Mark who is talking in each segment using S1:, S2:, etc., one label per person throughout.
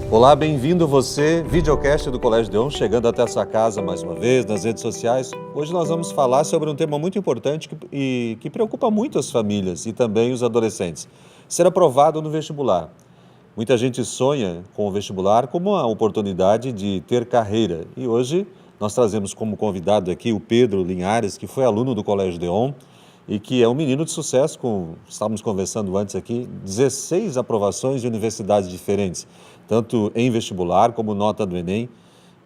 S1: Olá, bem-vindo você, videocast do Colégio Deon, chegando até a sua casa mais uma vez, nas redes sociais. Hoje nós vamos falar sobre um tema muito importante que preocupa muito as famílias e também os adolescentes. Ser aprovado no vestibular. Muita gente sonha com o vestibular como a oportunidade de ter carreira. E hoje nós trazemos como convidado aqui o Pedro Linhares, que foi aluno do Colégio Deon e que é um menino de sucesso, estávamos conversando antes aqui, 16 aprovações de universidades diferentes, tanto em vestibular como nota do Enem.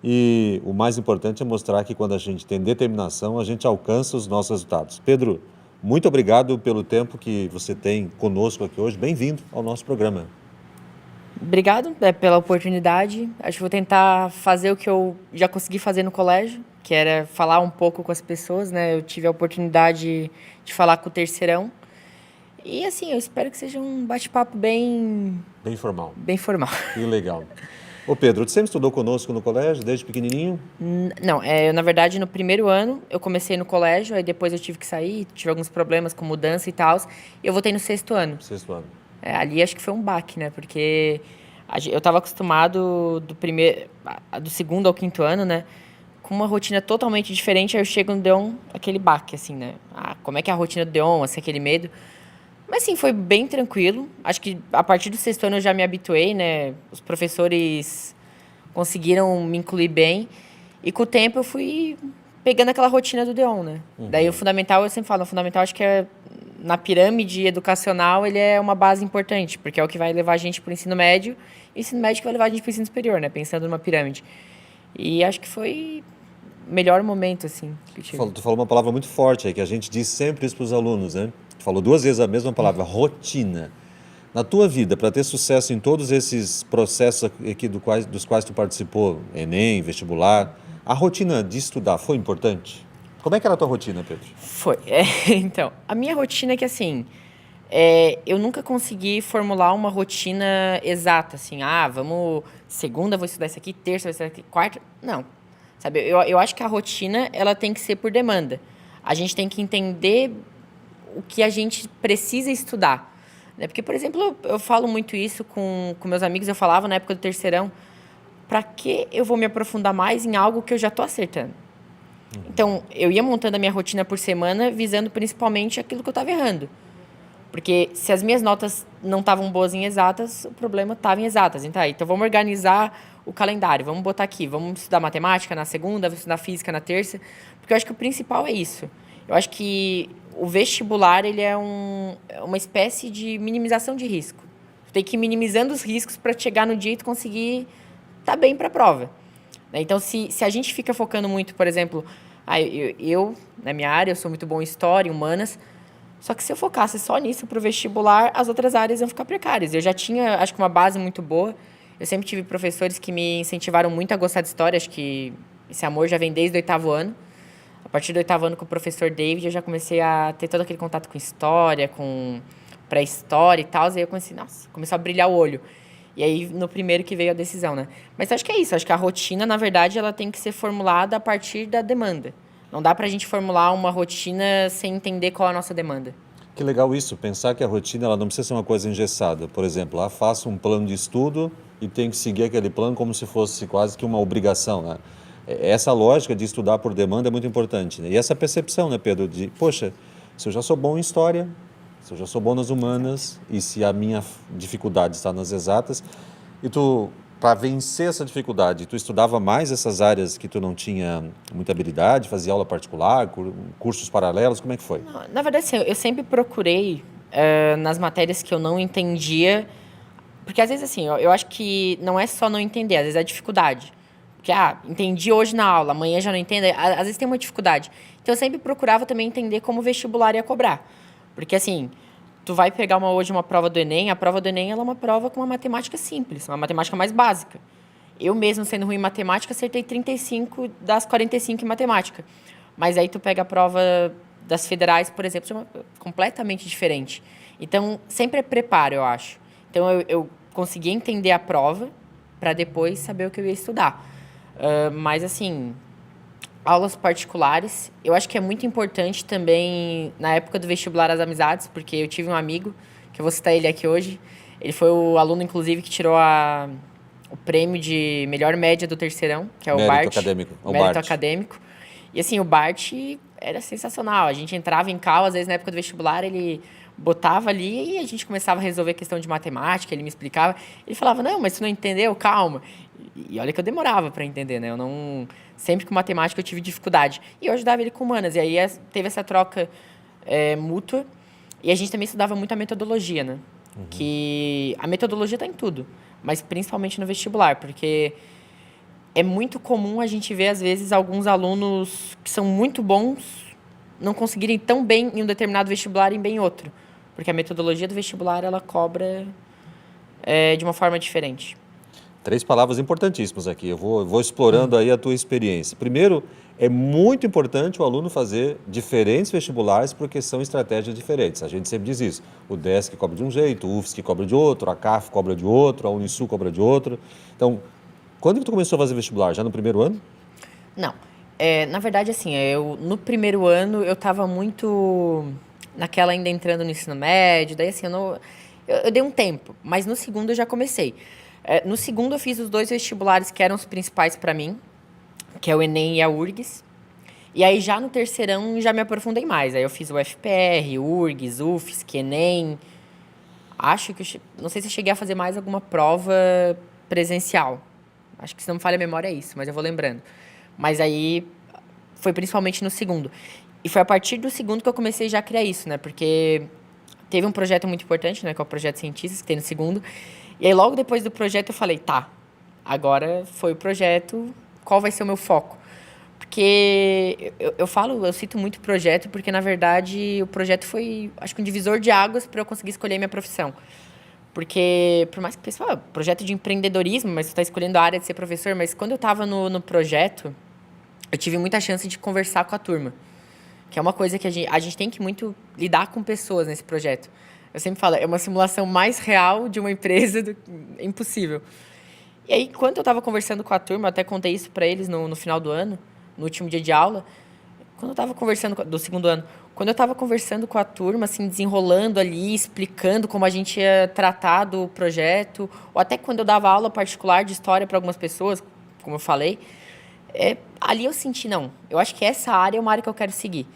S1: E o mais importante é mostrar que quando a gente tem determinação, a gente alcança os nossos resultados. Pedro, muito obrigado pelo tempo que você tem conosco aqui hoje. Bem-vindo ao nosso programa.
S2: Obrigado pela oportunidade. Acho que vou tentar fazer o que eu já consegui fazer no colégio, que era falar um pouco com as pessoas, né? Eu tive a oportunidade de falar com o terceirão. E assim, eu espero que seja um bate-papo bem
S1: formal.
S2: Bem formal.
S1: Que legal. Ô Pedro, você sempre estudou conosco no colégio, desde pequenininho?
S2: Não, na verdade, no primeiro ano eu comecei no colégio, aí depois eu tive que sair, tive alguns problemas com mudança e tal, e eu voltei no sexto ano.
S1: Sexto ano.
S2: Ali acho que foi um baque, né? Porque eu estava acostumado do segundo ao quinto ano, né? Com uma rotina totalmente diferente, aí eu chego no Deon, aquele baque, assim, né? Como é que é a rotina do Deon, assim, aquele medo. Mas, sim, foi bem tranquilo. Acho que a partir do sexto ano eu já me habituei, né? Os professores conseguiram me incluir bem. E com o tempo eu fui pegando aquela rotina do Deon, né? Daí o fundamental, eu sempre falo, o fundamental acho que na pirâmide educacional ele é uma base importante, porque é o que vai levar a gente para o ensino médio, e o ensino médio que vai levar a gente para o ensino superior, né? Pensando numa pirâmide. E acho que foi o melhor momento, assim, que eu tive.
S1: Tu falou uma palavra muito forte aí, que a gente diz sempre isso para os alunos, né? Tu falou duas vezes a mesma palavra, rotina. Na tua vida, para ter sucesso em todos esses processos aqui dos quais tu participou, Enem, vestibular, a rotina de estudar foi importante? Como é que era a tua rotina, Pedro?
S2: Foi. Então, a minha rotina é que, assim, eu nunca consegui formular uma rotina exata, assim, segunda vou estudar isso aqui, terça vou estudar isso aqui, quarta... Não, sabe, eu acho que a rotina, ela tem que ser por demanda. A gente tem que entender o que a gente precisa estudar, né? Porque, por exemplo, eu falo muito isso com meus amigos, eu falava na época do terceirão, para que eu vou me aprofundar mais em algo que eu já estou acertando? Então, eu ia montando a minha rotina por semana, visando principalmente aquilo que eu estava errando. Porque se as minhas notas não estavam boas em exatas, o problema estava em exatas. Então, vamos organizar o calendário, vamos botar aqui, vamos estudar matemática na segunda, vamos estudar física na terça, porque eu acho que o principal é isso. Eu acho que o vestibular, ele é uma espécie de minimização de risco. Tu tem que ir minimizando os riscos para chegar no dia e tu conseguir estar bem para a prova. Então, se a gente fica focando muito, por exemplo, na minha área, eu sou muito bom em história, humanas, só que se eu focasse só nisso para o vestibular, as outras áreas iam ficar precárias. Eu já tinha, acho que, uma base muito boa. Eu sempre tive professores que me incentivaram muito a gostar de história. Acho que esse amor já vem desde o oitavo ano. A partir do oitavo ano, com o professor David, eu já comecei a ter todo aquele contato com história, com pré-história e tal. E aí eu começou a brilhar o olho. E aí, no primeiro que veio a decisão, né? Mas acho que é isso. Acho que a rotina, na verdade, ela tem que ser formulada a partir da demanda. Não dá pra gente formular uma rotina sem entender qual é a nossa demanda.
S1: Que legal isso, pensar que a rotina ela não precisa ser uma coisa engessada. Por exemplo, faço um plano de estudo e tenho que seguir aquele plano como se fosse quase que uma obrigação, né? Essa lógica de estudar por demanda é muito importante, né? E essa percepção, né, Pedro, de, poxa, se eu já sou bom em história, se eu já sou bom nas humanas, e se a minha dificuldade está nas exatas, e tu, para vencer essa dificuldade, tu estudava mais essas áreas que tu não tinha muita habilidade, fazia aula particular, cursos paralelos, como é que foi?
S2: Na verdade, assim, eu sempre procurei, nas matérias que eu não entendia, porque às vezes, assim, eu acho que não é só não entender, às vezes é dificuldade. Porque, entendi hoje na aula, amanhã já não entendo, às vezes tem uma dificuldade. Então, eu sempre procurava também entender como o vestibular ia cobrar. Porque, assim, tu vai pegar hoje uma prova do Enem, a prova do Enem ela é uma prova com uma matemática simples, uma matemática mais básica. Eu mesmo, sendo ruim em matemática, acertei 35 das 45 em matemática. Mas aí tu pega a prova das federais, por exemplo, é completamente diferente. Então, sempre é preparo, eu acho. Então, eu consegui entender a prova para depois saber o que eu ia estudar. Mas, assim, Aulas particulares. Eu acho que é muito importante também, na época do vestibular, as amizades, porque eu tive um amigo, que eu vou citar ele aqui hoje. Ele foi o aluno, inclusive, que tirou o prêmio de melhor média do terceirão, que é o
S1: Mérito
S2: BART.
S1: acadêmico. O
S2: Mérito
S1: BART.
S2: acadêmico. E assim, o BART era sensacional. A gente entrava em cal, às vezes na época do vestibular, ele botava ali e a gente começava a resolver questão de matemática, ele me explicava. Ele falava, não, mas você não entendeu? Calma. E olha que eu demorava para entender, né? Eu não... Sempre com matemática eu tive dificuldade. E eu ajudava ele com humanas. E aí teve essa troca mútua. E a gente também estudava muito a metodologia, né? Que a metodologia está em tudo, mas principalmente no vestibular, porque é muito comum a gente ver, às vezes, alguns alunos que são muito bons não conseguirem tão bem em um determinado vestibular e bem em outro. Porque a metodologia do vestibular, ela cobra de uma forma diferente.
S1: 3 palavras importantíssimas aqui. Eu vou explorando aí a tua experiência. Primeiro, é muito importante o aluno fazer diferentes vestibulares porque são estratégias diferentes. A gente sempre diz isso. O DESC cobra de um jeito, o UFSC cobra de outro, a CAF cobra de outro, a Unisul cobra de outro. Então, quando que tu começou a fazer vestibular? Já no primeiro ano?
S2: Não. Na verdade, assim, no primeiro ano eu estava muito naquela ainda entrando no ensino médio, daí assim, eu dei um tempo, mas no segundo eu já comecei. No segundo eu fiz os 2 vestibulares que eram os principais para mim, que é o Enem e a URGS. E aí já no terceirão já me aprofundei mais. Aí eu fiz o FPR, URGS, UFSC, Enem. Acho que não sei se eu cheguei a fazer mais alguma prova presencial. Acho que se não me falha a memória é isso, mas eu vou lembrando. Mas aí foi principalmente no segundo. E foi a partir do segundo que eu comecei já a criar isso, né? Porque teve um projeto muito importante, né? Que é o Projeto Cientistas, que tem no segundo. E aí logo depois do projeto eu falei, tá, agora foi o projeto, qual vai ser o meu foco? Porque eu cito muito o projeto, porque na verdade o projeto foi, acho que um divisor de águas para eu conseguir escolher minha profissão. Porque, por mais que pense, projeto de empreendedorismo, mas você está escolhendo a área de ser professor, mas quando eu estava no projeto, eu tive muita chance de conversar com a turma. Que é uma coisa que a gente tem que muito lidar com pessoas nesse projeto. Eu sempre falo, é uma simulação mais real de uma empresa é impossível. E aí, quando eu estava conversando com a turma, eu até contei isso para eles no final do ano, no último dia de aula, quando eu estava conversando do segundo ano, quando eu estava conversando com a turma, assim, desenrolando ali, explicando como a gente ia tratar do projeto, ou até quando eu dava aula particular de história para algumas pessoas, como eu falei, ali eu senti, não, eu acho que essa área é uma área que eu quero seguir.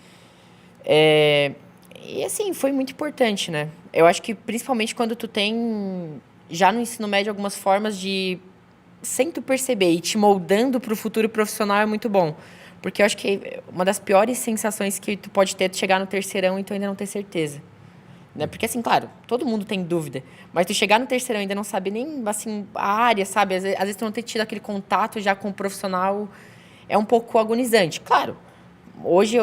S2: E assim, foi muito importante, né? Eu acho que principalmente quando tu tem, já no ensino médio, algumas formas de, sem tu perceber, e te moldando para o futuro profissional é muito bom. Porque eu acho que uma das piores sensações que tu pode ter é tu chegar no terceirão e tu ainda não ter certeza. Né? Porque, assim, claro, todo mundo tem dúvida. Mas tu chegar no terceirão e ainda não saber nem, assim, a área, sabe? Às vezes tu não ter tido aquele contato já com o profissional é um pouco agonizante. Claro, hoje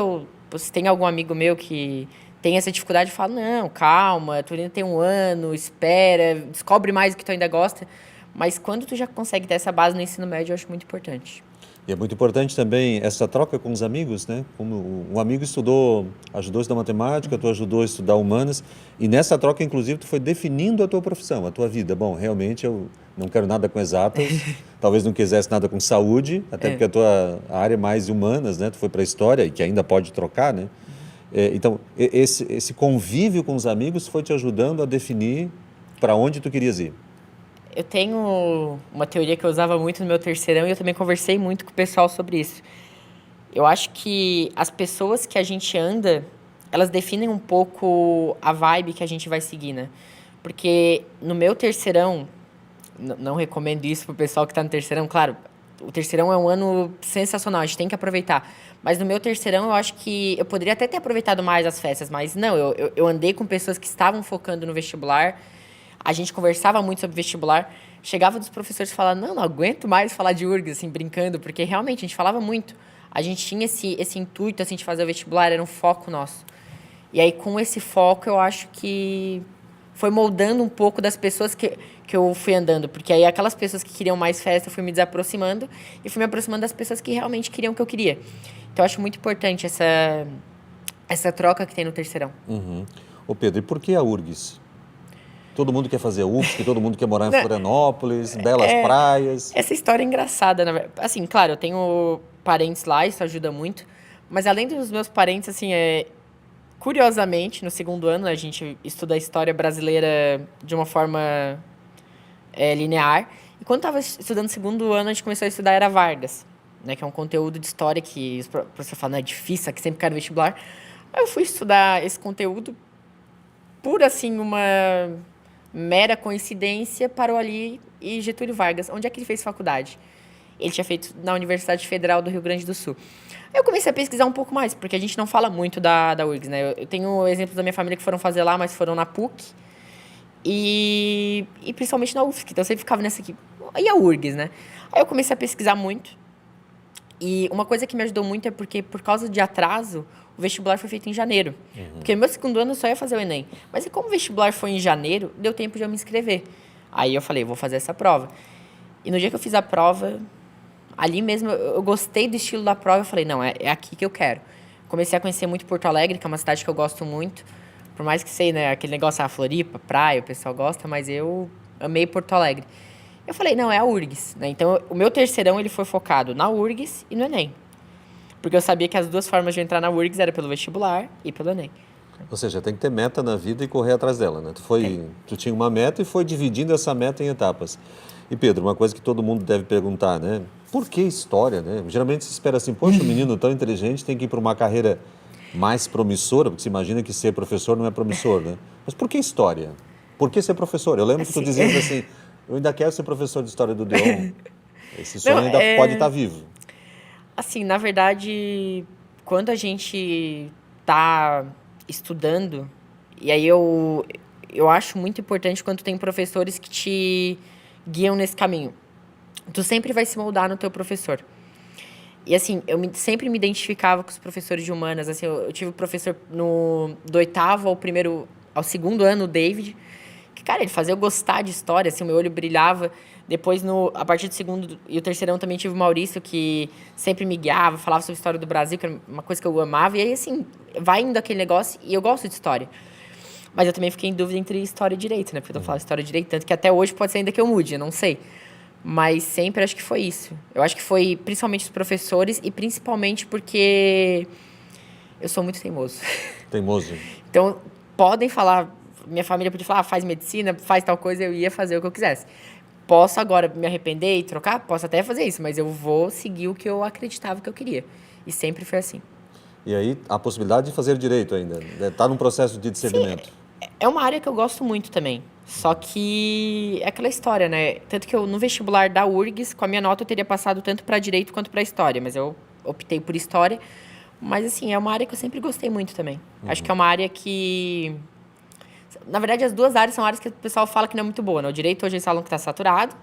S2: se tem algum amigo meu que tem essa dificuldade, eu falo, não, calma, tu ainda tem um ano, espera, descobre mais o que tu ainda gosta. Mas quando tu já consegue ter essa base no ensino médio, eu acho muito importante.
S1: E é muito importante também essa troca com os amigos, né? Como um amigo ajudou a estudar matemática, tu ajudou a estudar humanas, e nessa troca, inclusive, tu foi definindo a tua profissão, a tua vida. Bom, realmente eu não quero nada com exatas, talvez não quisesse nada com saúde, até porque a tua área é mais humanas, né? Tu foi para a história, e que ainda pode trocar, né? Então, esse convívio com os amigos foi te ajudando a definir para onde tu querias ir.
S2: Eu tenho uma teoria que eu usava muito no meu terceirão e eu também conversei muito com o pessoal sobre isso. Eu acho que as pessoas que a gente anda, elas definem um pouco a vibe que a gente vai seguir, né? Porque no meu terceirão, não recomendo isso pro pessoal que está no terceirão, claro, o terceirão é um ano sensacional, a gente tem que aproveitar. Mas no meu terceirão, eu acho que eu poderia até ter aproveitado mais as festas, mas não, eu andei com pessoas que estavam focando no vestibular. A gente conversava muito sobre vestibular. Chegava dos professores e falava, não aguento mais falar de URGS, assim, brincando, porque realmente a gente falava muito. A gente tinha esse intuito, assim, de fazer o vestibular, era um foco nosso. E aí, com esse foco, eu acho que foi moldando um pouco das pessoas que eu fui andando. Porque aí, aquelas pessoas que queriam mais festa, eu fui me desaproximando e fui me aproximando das pessoas que realmente queriam o que eu queria. Então, eu acho muito importante essa troca que tem no terceirão.
S1: Ô Pedro, e por que a URGS? Todo mundo quer fazer UFSC, todo mundo quer morar em
S2: Não,
S1: Florianópolis, belas praias.
S2: essa história é engraçada, na verdade. Assim, claro, eu tenho parentes lá, isso ajuda muito. Mas além dos meus parentes, assim, curiosamente, no segundo ano, a gente estuda a história brasileira de uma forma linear. E quando estava estudando o segundo ano, a gente começou a estudar Era Vargas, né, que é um conteúdo de história que os professores falam, não, é difícil, que sempre cai no vestibular. Aí eu fui estudar esse conteúdo por, assim, uma mera coincidência, parou ali e Getúlio Vargas. Onde é que ele fez faculdade? Ele tinha feito na Universidade Federal do Rio Grande do Sul. Aí eu comecei a pesquisar um pouco mais, porque a gente não fala muito da URGS, né? Eu tenho exemplos da minha família que foram fazer lá, mas foram na PUC e principalmente na UFSC. Então eu sempre ficava nessa aqui. E a URGS, né? Aí eu comecei a pesquisar muito. E uma coisa que me ajudou muito é porque, por causa de atraso, o vestibular foi feito em janeiro. Porque no meu segundo ano eu só ia fazer o Enem. Mas e como o vestibular foi em janeiro, deu tempo de eu me inscrever. Aí eu falei, vou fazer essa prova. E no dia que eu fiz a prova, ali mesmo eu gostei do estilo da prova. Eu falei, não, é aqui que eu quero. Comecei a conhecer muito Porto Alegre, que é uma cidade que eu gosto muito. Por mais que sei, né, aquele negócio, Floripa, praia, o pessoal gosta, mas eu amei Porto Alegre. Eu falei, não, é a URGS, né? Então, o meu terceirão, ele foi focado na URGS e no Enem. Porque eu sabia que as duas formas de entrar na URGS era pelo vestibular e pelo Enem.
S1: Ou seja, tem que ter meta na vida e correr atrás dela, né? Tu tinha uma meta e foi dividindo essa meta em etapas. E Pedro, uma coisa que todo mundo deve perguntar, né? Por que história, né? Geralmente se espera assim, poxa, um menino tão inteligente tem que ir para uma carreira mais promissora, porque se imagina que ser professor não é promissor, né? Mas por que história? Por que ser professor? Eu lembro que tu dizias assim, eu ainda quero ser professor de história do Deon. Esse sonho ainda pode estar vivo.
S2: Assim, na verdade, quando a gente está estudando, e aí eu acho muito importante quando tem professores que te guiam nesse caminho. Tu sempre vai se moldar no teu professor. E assim, sempre me identificava com os professores de humanas. Assim, eu tive um professor do oitavo ao segundo ano, o David, que, cara, ele fazia eu gostar de história, assim, o meu olho brilhava. Depois, a partir do segundo e o terceirão, também tive o Maurício, que sempre me guiava, falava sobre a história do Brasil, que era uma coisa que eu amava. E aí, assim, vai indo aquele negócio, e eu gosto de história. Mas eu também fiquei em dúvida entre história e direito, né? Porque eu falo história e direito, tanto que até hoje pode ser ainda que eu mude, eu não sei. Mas sempre acho que foi isso. Eu acho que foi principalmente os professores e principalmente porque eu sou muito teimoso.
S1: Teimoso.
S2: Então, podem falar, minha família podia falar, faz medicina, faz tal coisa, eu ia fazer o que eu quisesse. Posso agora me arrepender e trocar? Posso até fazer isso, mas eu vou seguir o que eu acreditava que eu queria. E sempre foi assim.
S1: E aí, a possibilidade de fazer direito ainda, está num processo de discernimento.
S2: É uma área que eu gosto muito também. Só que é aquela história, né? Tanto que eu, no vestibular da URGS, com a minha nota, eu teria passado tanto para direito quanto para história. Mas eu optei por história. Mas, assim, é uma área que eu sempre gostei muito também. Acho que é uma área que... Na verdade, as duas áreas são áreas que o pessoal fala que não é muito boa, né? O direito, hoje, eles falam que está saturado.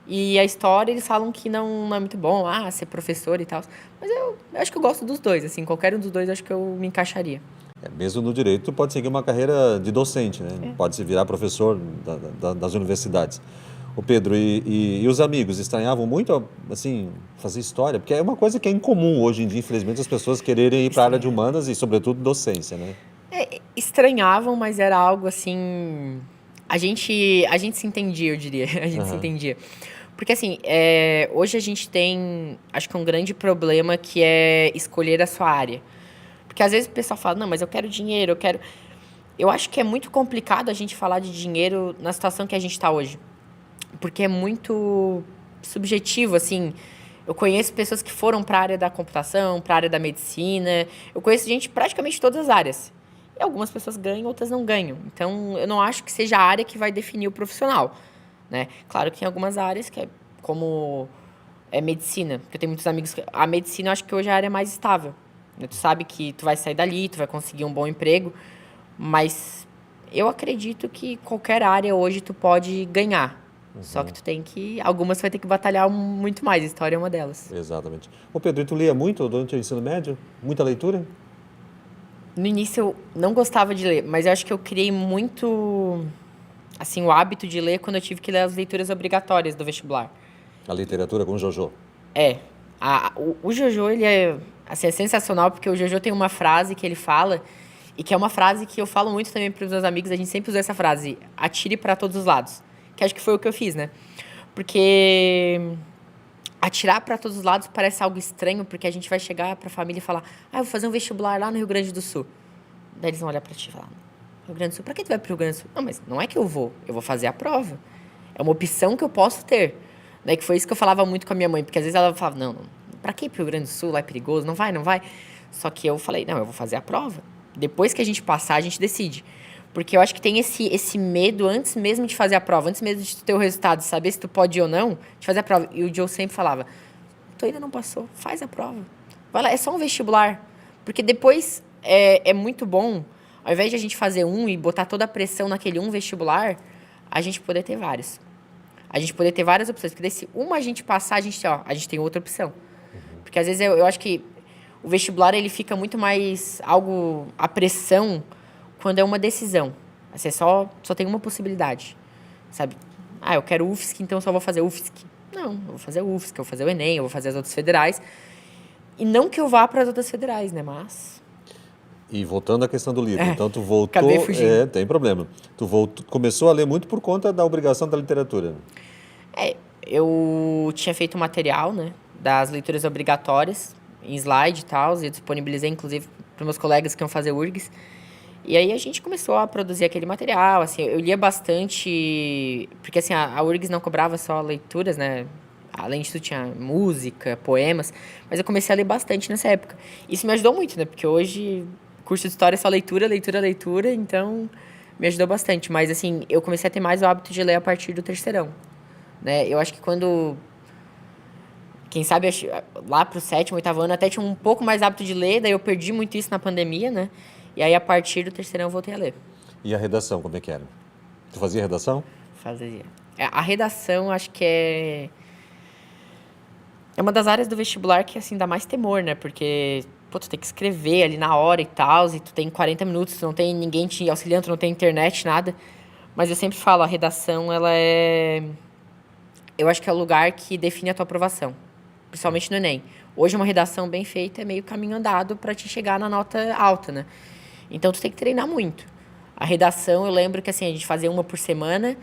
S2: E a história, eles falam que não é muito bom. Ser professor e tal. Mas eu acho que eu gosto dos dois, assim. Qualquer um dos dois, acho que eu me encaixaria.
S1: Mesmo no direito, tu pode seguir uma carreira de docente, né? Pode se virar professor das universidades. Ô Pedro, e os amigos estranhavam muito, assim, fazer história? Porque é uma coisa que é incomum hoje em dia, infelizmente, as pessoas quererem ir para a área de humanas e, sobretudo, docência, né?
S2: Estranhavam, mas era algo, assim... A gente se entendia, eu diria. A gente se entendia. Porque, assim, hoje a gente tem, acho que um grande problema que é escolher a sua área. Porque às vezes o pessoal fala, não, mas eu quero dinheiro, Eu acho que é muito complicado a gente falar de dinheiro na situação que a gente está hoje. Porque é muito subjetivo, assim. Eu conheço pessoas que foram para a área da computação, para a área da medicina. Eu conheço gente praticamente de todas as áreas. E algumas pessoas ganham, outras não ganham. Então, eu não acho que seja a área que vai definir o profissional, né? Claro que tem algumas áreas que como medicina. Porque eu tenho muitos amigos... A medicina, eu acho que hoje é a área mais estável. Tu sabe que tu vai sair dali, tu vai conseguir um bom emprego, mas eu acredito que qualquer área hoje tu pode ganhar. Só que tu tem que... Algumas tu vai ter que batalhar muito mais, a história é uma delas.
S1: Exatamente. Ô Pedro, e tu lia muito durante o ensino médio? Muita leitura?
S2: No início eu não gostava de ler, mas eu acho que eu criei muito, assim, o hábito de ler quando eu tive que ler as leituras obrigatórias do vestibular.
S1: A literatura com o Jojo?
S2: O Jojo, ele é sensacional, porque o Jojo tem uma frase que ele fala E que é uma frase que eu falo muito também para os meus amigos, a gente sempre usa essa frase, atire para todos os lados. Que acho que foi o que eu fiz, né? Porque atirar para todos os lados parece algo estranho, porque a gente vai chegar para a família e falar, eu vou fazer um vestibular lá no Rio Grande do Sul. Daí eles vão olhar para ti e falar, Rio Grande do Sul, para que tu vai para o Rio Grande do Sul? Não, mas não é que eu vou fazer a prova. É uma opção que eu posso ter. Daí que foi isso que eu falava muito com a minha mãe, porque às vezes ela falava, não, para que ir para o Rio Grande do Sul, lá é perigoso, não vai, não vai. Só que eu falei, não, eu vou fazer a prova. Depois que a gente passar, a gente decide. Porque eu acho que tem esse medo antes mesmo de fazer a prova, antes mesmo de tu ter o resultado, saber se tu pode ir ou não, de fazer a prova. E o Joe sempre falava, tu ainda não passou, faz a prova. Vai lá, é só um vestibular. Porque depois é muito bom, ao invés de a gente fazer um e botar toda a pressão naquele um vestibular, a gente poder ter vários. A gente poder ter várias opções. Porque daí, se uma a gente passar, a gente tem outra opção. Porque às vezes eu acho que o vestibular ele fica muito mais a pressão quando é uma decisão. Assim, só tem uma possibilidade, sabe? Eu quero UFSC, então só vou fazer UFSC. Não, eu vou fazer o UFSC, eu vou fazer o Enem, eu vou fazer as outras federais. E não que eu vá para as outras federais, né? Mas...
S1: E voltando à questão do livro, então tu voltou...
S2: Acabei fugindo.
S1: Tem problema. Começou a ler muito por conta da obrigação da literatura.
S2: Eu tinha feito material, né? Das leituras obrigatórias, em slide e tal, e disponibilizei, inclusive, para meus colegas que iam fazer URGS. E aí a gente começou a produzir aquele material, assim, eu lia bastante, porque assim, a URGS não cobrava só leituras, né? Além disso tinha música, poemas, mas eu comecei a ler bastante nessa época. Isso me ajudou muito, né? Porque hoje, curso de história é só leitura, leitura, leitura, então me ajudou bastante. Mas assim, eu comecei a ter mais o hábito de ler a partir do terceirão, né? Eu acho que quando... Quem sabe lá pro 7º, 8º ano até tinha um pouco mais hábito de ler, daí eu perdi muito isso na pandemia, né? E aí, a partir do terceirão, eu voltei a ler.
S1: E a redação, como é que era? Tu fazia redação?
S2: Fazia. A redação, acho que é uma das áreas do vestibular que, assim, dá mais temor, né? Porque, tu tem que escrever ali na hora e tal, e tu tem 40 minutos, tu não tem ninguém te auxiliando, tu não tem internet, nada. Mas eu sempre falo, a redação, ela é... Eu acho que é o lugar que define a tua aprovação. Principalmente no Enem. Hoje, uma redação bem feita é meio caminho andado para te chegar na nota alta, né? Então, tu tem que treinar muito. A redação, eu lembro que, assim, a gente fazia uma por semana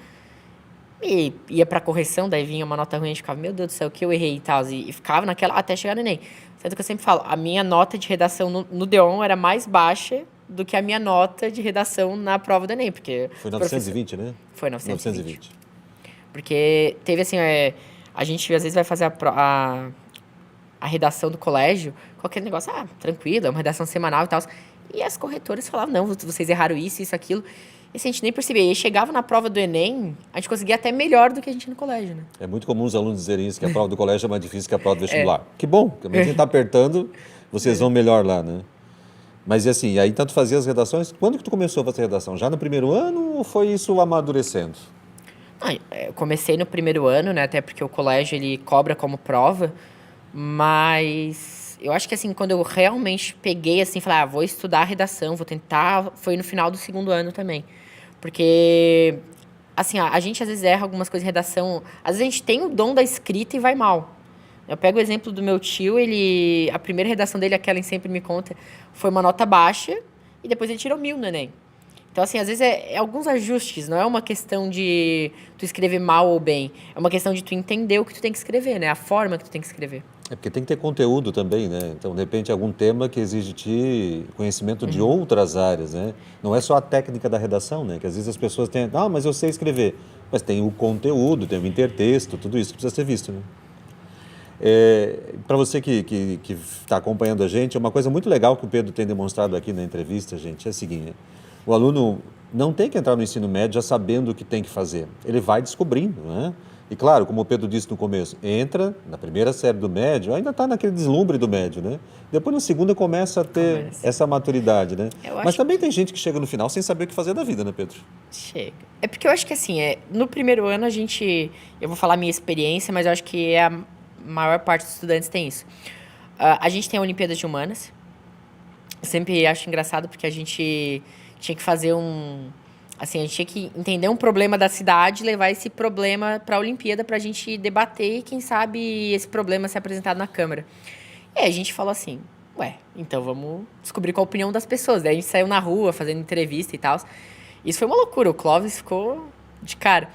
S2: e ia pra correção, daí vinha uma nota ruim, a gente ficava, meu Deus do céu, o que eu errei e tal. E ficava naquela até chegar no Enem. Sendo que eu sempre falo, a minha nota de redação no DEON era mais baixa do que a minha nota de redação na prova do Enem, porque...
S1: Foi 920, né?
S2: Foi 920. Porque teve, assim, a gente às vezes vai fazer a redação do colégio com aquele negócio, tranquilo, é uma redação semanal e tal. E as corretoras falavam, não, vocês erraram isso, aquilo. E assim, a gente nem percebia. E aí chegava na prova do Enem, a gente conseguia até melhor do que a gente no colégio, né? É
S1: muito comum os alunos dizerem isso, que a prova do colégio é mais difícil que a prova do vestibular. Que bom, porque a gente está apertando, vocês vão melhor lá, né? Mas e assim, aí tanto fazia as redações, quando que tu começou a fazer redação? Já no primeiro ano ou foi isso amadurecendo?
S2: Eu comecei no primeiro ano, né? Até porque o colégio, ele cobra como prova, mas... Eu acho que, assim, quando eu realmente peguei, assim, falei, vou estudar a redação, vou tentar... Foi no final do segundo ano também. Porque, assim, a gente às vezes erra algumas coisas em redação. Às vezes a gente tem o dom da escrita e vai mal. Eu pego o exemplo do meu tio, a primeira redação dele, a Kellen sempre me conta, foi uma nota baixa e depois ele tirou 1000 no Enem. Então, assim, às vezes é alguns ajustes, não é uma questão de tu escrever mal ou bem. É uma questão de tu entender o que tu tem que escrever, né? A forma que tu tem que escrever.
S1: É porque tem que ter conteúdo também, né? Então, de repente, algum tema que exige de ti conhecimento de outras áreas, né? Não é só a técnica da redação, né? Que às vezes as pessoas têm, mas eu sei escrever. Mas tem o conteúdo, tem o intertexto, tudo isso que precisa ser visto, né? Para você que está acompanhando a gente, uma coisa muito legal que o Pedro tem demonstrado aqui na entrevista, gente, é o seguinte, o aluno não tem que entrar no ensino médio já sabendo o que tem que fazer. Ele vai descobrindo, né? E claro, como o Pedro disse no começo, entra na primeira série do médio, ainda está naquele deslumbre do médio, né? Depois na segunda começa a ter essa maturidade, né? Mas também tem gente que chega no final sem saber o que fazer da vida, né, Pedro?
S2: Chega. É porque eu acho que assim, no primeiro ano eu vou falar minha experiência, mas eu acho que a maior parte dos estudantes tem isso. A gente tem a Olimpíada de Humanas. Eu sempre acho engraçado porque a gente tinha que fazer Assim, a gente tinha que entender um problema da cidade, levar esse problema para a Olimpíada para a gente debater e, quem sabe, esse problema ser apresentado na Câmara. E aí a gente falou assim, ué, então vamos descobrir qual a opinião das pessoas. Daí a gente saiu na rua fazendo entrevista e tal. Isso foi uma loucura, o Clóvis ficou de cara.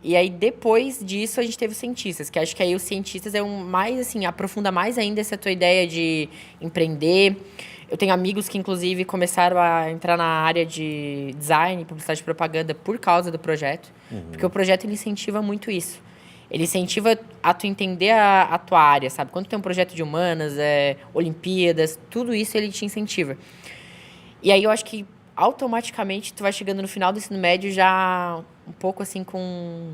S2: E aí, depois disso, a gente teve os cientistas, que acho que aí os cientistas é mais, assim, aprofunda mais ainda essa tua ideia de empreender. Eu tenho amigos que, inclusive, começaram a entrar na área de design, publicidade e propaganda por causa do projeto. Porque o projeto, ele incentiva muito isso. Ele incentiva a tu entender a tua área, sabe? Quando tu tem um projeto de humanas, Olimpíadas, tudo isso ele te incentiva. E aí eu acho que automaticamente tu vai chegando no final do ensino médio já um pouco assim com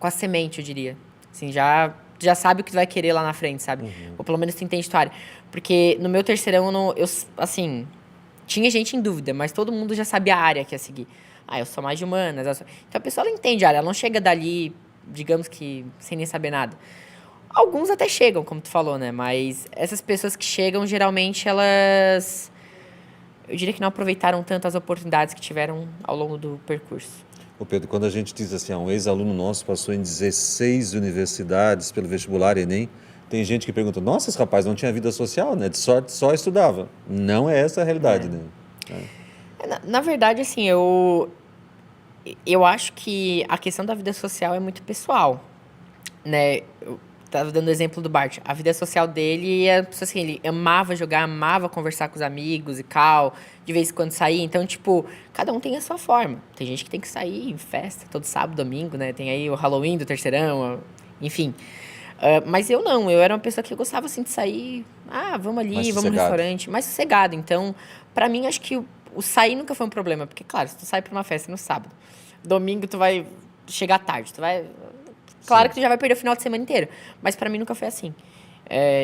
S2: a semente, eu diria. Assim, já sabe o que tu vai querer lá na frente, sabe? Ou pelo menos tu entende tua área. Porque no meu terceirão, assim, tinha gente em dúvida, mas todo mundo já sabia a área que ia seguir. Ah, eu sou mais de humanas. Então a pessoa, ela entende a área, ela não chega dali, digamos que, sem nem saber nada. Alguns até chegam, como tu falou, né? Mas essas pessoas que chegam, geralmente, elas... Eu diria que não aproveitaram tanto as oportunidades que tiveram ao longo do percurso.
S1: Ô Pedro, quando a gente diz assim, um ex-aluno nosso passou em 16 universidades pelo vestibular Enem, tem gente que pergunta, nossa, esse rapaz não tinha vida social, né? De sorte só estudava. Não é essa a realidade, né?
S2: Na verdade, assim, eu acho que a questão da vida social é muito pessoal, né? Eu tava dando o exemplo do Bart. A vida social dele é assim, ele amava jogar, amava conversar com os amigos e tal, de vez em quando sair. Então, tipo, cada um tem a sua forma. Tem gente que tem que sair em festa todo sábado, domingo, né? Tem aí o Halloween do terceirão, enfim. Mas eu não, eu era uma pessoa que eu gostava assim de sair, vamos ali, vamos no restaurante, mais sossegado. Então, pra mim, acho que o sair nunca foi um problema, porque, claro, se tu sai pra uma festa no sábado, domingo tu vai chegar tarde, tu vai... Claro que tu já vai perder o final de semana inteiro, mas pra mim nunca foi assim.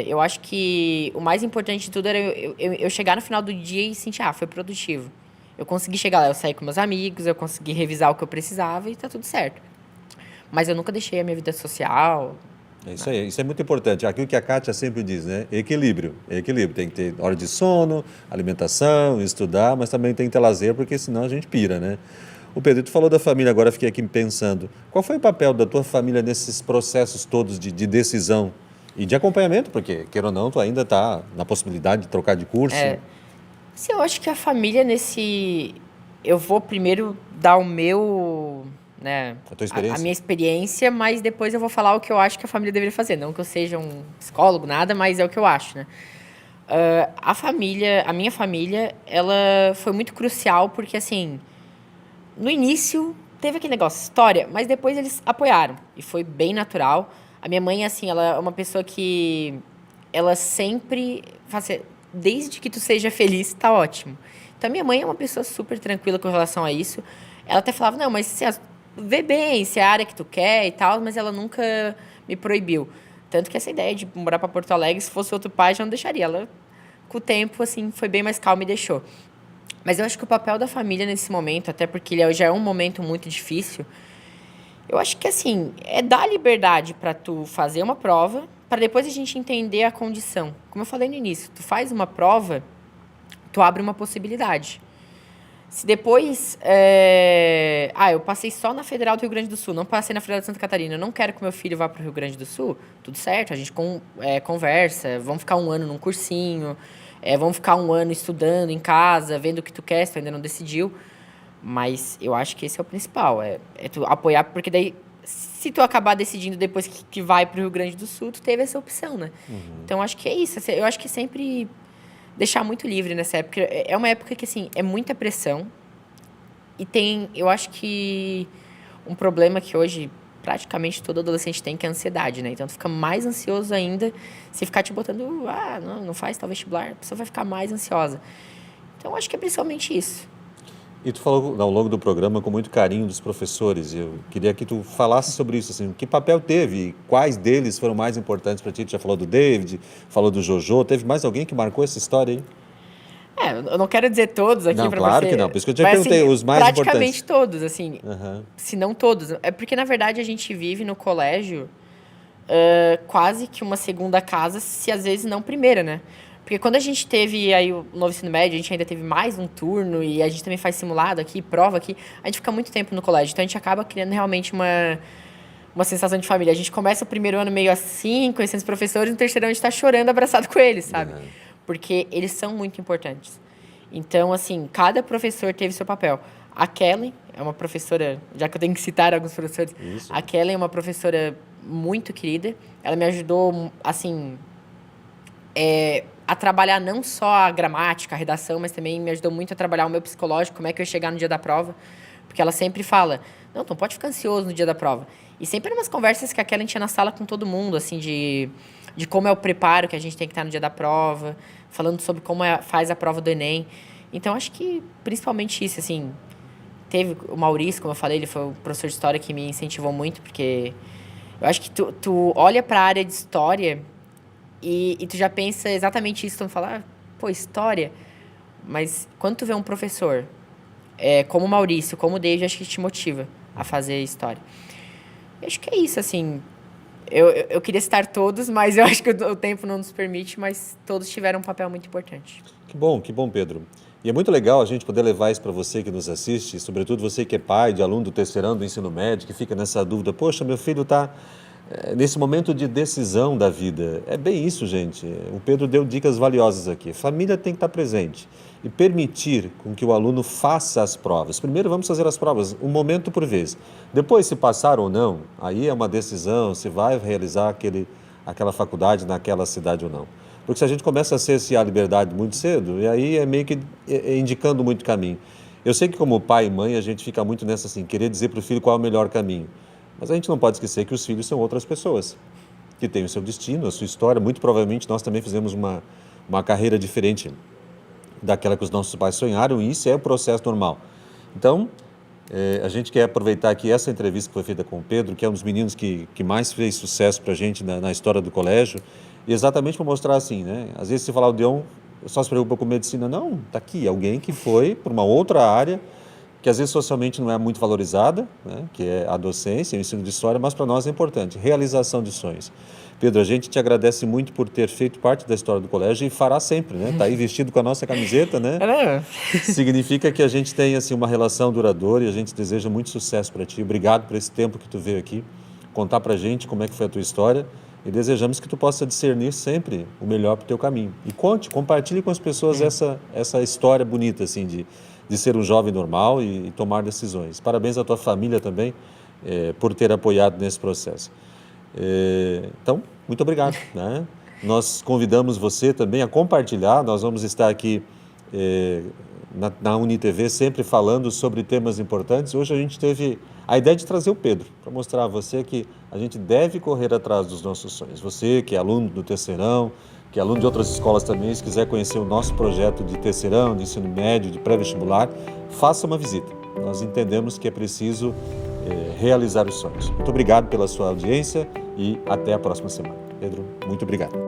S2: Eu acho que o mais importante de tudo era eu chegar no final do dia e sentir, foi produtivo. Eu consegui chegar lá, eu saí com meus amigos, eu consegui revisar o que eu precisava e tá tudo certo. Mas eu nunca deixei a minha vida social...
S1: É isso aí, isso é muito importante. Aquilo que a Kátia sempre diz, né? Equilíbrio. Equilíbrio. Tem que ter hora de sono, alimentação, estudar, mas também tem que ter lazer, porque senão a gente pira, né? O Pedro, tu falou da família, agora fiquei aqui pensando. Qual foi o papel da tua família nesses processos todos de decisão e de acompanhamento? Porque, queira ou não, tu ainda está na possibilidade de trocar de curso.
S2: Sim, eu acho que a família nesse... Eu vou primeiro dar o meu... Né,
S1: a tua experiência?
S2: A minha experiência, mas depois eu vou falar o que eu acho que a família deveria fazer. Não que eu seja um psicólogo, nada, mas é o que eu acho, né? A minha família, ela foi muito crucial porque, assim, no início teve aquele negócio, história, mas depois eles apoiaram e foi bem natural. A minha mãe, assim, ela é uma pessoa que ela sempre faz assim, desde que tu seja feliz, tá ótimo. Então, a minha mãe é uma pessoa super tranquila com relação a isso. Ela até falava, não, mas assim, vê bem se é a área que tu quer e tal, mas ela nunca me proibiu. Tanto que essa ideia de morar para Porto Alegre, se fosse outro pai, já não deixaria. Ela, com o tempo, assim, foi bem mais calma e deixou. Mas eu acho que o papel da família nesse momento, até porque ele já é um momento muito difícil, eu acho que, assim, é dar liberdade para tu fazer uma prova, para depois a gente entender a condição. Como eu falei no início, tu faz uma prova, tu abre uma possibilidade. Se depois... eu passei só na Federal do Rio Grande do Sul, não passei na Federal de Santa Catarina, eu não quero que meu filho vá para o Rio Grande do Sul, tudo certo, a gente conversa, vamos ficar um ano num cursinho, vamos ficar um ano estudando em casa, vendo o que tu quer, se tu ainda não decidiu. Mas eu acho que esse é o principal, é tu apoiar, porque daí, se tu acabar decidindo depois que vai para o Rio Grande do Sul, tu teve essa opção, né? Então, acho que é isso. Eu acho que sempre... deixar muito livre nessa época. É uma época que, assim, é muita pressão. E tem, eu acho que um problema que hoje praticamente todo adolescente tem, que é a ansiedade, né? Então, tu fica mais ansioso ainda se ficar te botando, não faz tal vestibular, a pessoa vai ficar mais ansiosa. Então, acho que é principalmente isso.
S1: E tu falou ao longo do programa com muito carinho dos professores. Eu queria que tu falasse sobre isso, assim, que papel teve, quais deles foram mais importantes para ti? Tu já falou do David, falou do Jojo, teve mais alguém que marcou essa história aí?
S2: Eu não quero dizer todos aqui para você.
S1: Não, claro que não, por isso que eu te perguntei, os mais
S2: praticamente
S1: importantes.
S2: Todos, assim, se não todos. É porque, na verdade, a gente vive no colégio quase que uma segunda casa, se às vezes não primeira, né? Porque quando a gente teve aí o novo ensino médio, a gente ainda teve mais um turno e a gente também faz simulado aqui, prova aqui, a gente fica muito tempo no colégio. Então, a gente acaba criando realmente uma sensação de família. A gente começa o primeiro ano meio assim, conhecendo os professores, e no terceiro ano a gente tá chorando abraçado com eles, sabe? porque eles são muito importantes. Então, assim, cada professor teve seu papel. A Kelly é uma professora, já que eu tenho que citar alguns professores,
S1: Isso.
S2: a Kelly é uma professora muito querida. Ela me ajudou, assim, a trabalhar não só a gramática, a redação, mas também me ajudou muito a trabalhar o meu psicológico, como é que eu ia chegar no dia da prova. Porque ela sempre fala, não pode ficar ansioso no dia da prova. E sempre eram umas conversas que a Kelly tinha na sala com todo mundo, assim, de como é o preparo que a gente tem que estar no dia da prova, falando sobre como faz a prova do Enem. Então, acho que principalmente isso, assim, teve o Maurício, como eu falei, ele foi o professor de história que me incentivou muito, porque eu acho que tu olha para a área de história e tu já pensa exatamente isso, tu fala, pô, história, mas quando tu vê um professor como o Maurício, como o David, acho que te motiva a fazer história. Eu acho que é isso, assim, eu queria citar todos, mas eu acho que o tempo não nos permite, mas todos tiveram um papel muito importante.
S1: Que bom, Pedro. E é muito legal a gente poder levar isso para você que nos assiste, sobretudo você que é pai de aluno do terceirão do ensino médio, que fica nessa dúvida, poxa, meu filho está nesse momento de decisão da vida. É bem isso, gente. O Pedro deu dicas valiosas aqui. Família tem que estar presente e permitir com que o aluno faça as provas. Primeiro vamos fazer as provas, um momento por vez. Depois, se passar ou não, aí é uma decisão, se vai realizar aquela faculdade naquela cidade ou não. Porque se a gente começa a cercear a liberdade muito cedo, e aí é meio que indicando muito caminho. Eu sei que como pai e mãe a gente fica muito nessa assim, querer dizer para o filho qual é o melhor caminho. Mas a gente não pode esquecer que os filhos são outras pessoas, que têm o seu destino, a sua história. Muito provavelmente nós também fizemos uma carreira diferente daquela que os nossos pais sonharam, e isso é o processo normal. Então, a gente quer aproveitar aqui essa entrevista que foi feita com o Pedro, que é um dos meninos que mais fez sucesso para a gente na história do colégio, e exatamente para mostrar assim, né? Às vezes se falar o Deon só se preocupa com medicina, não, está aqui alguém que foi para uma outra área, que às vezes socialmente não é muito valorizada, né? Que é a docência, o ensino de história, mas para nós é importante, realização de sonhos. Pedro, a gente te agradece muito por ter feito parte da história do colégio e fará sempre, né? Está aí vestido com a nossa camiseta, né? Significa que a gente tem assim, uma relação duradoura e a gente deseja muito sucesso para ti. Obrigado por esse tempo que tu veio aqui contar para a gente como é que foi a tua história e desejamos que tu possa discernir sempre o melhor para o teu caminho. E compartilhe com as pessoas essa história bonita assim, de ser um jovem normal e tomar decisões. Parabéns à tua família também por ter apoiado nesse processo. Então, muito obrigado, né? Nós convidamos você também a compartilhar, nós vamos estar aqui na UniTV sempre falando sobre temas importantes. Hoje a gente teve a ideia de trazer o Pedro, para mostrar a você que a gente deve correr atrás dos nossos sonhos. Você que é aluno do terceirão, que é aluno de outras escolas também, se quiser conhecer o nosso projeto de terceirão, de ensino médio, de pré-vestibular, faça uma visita. Nós entendemos que é preciso realizar os sonhos. Muito obrigado pela sua audiência e até a próxima semana. Pedro, muito obrigado.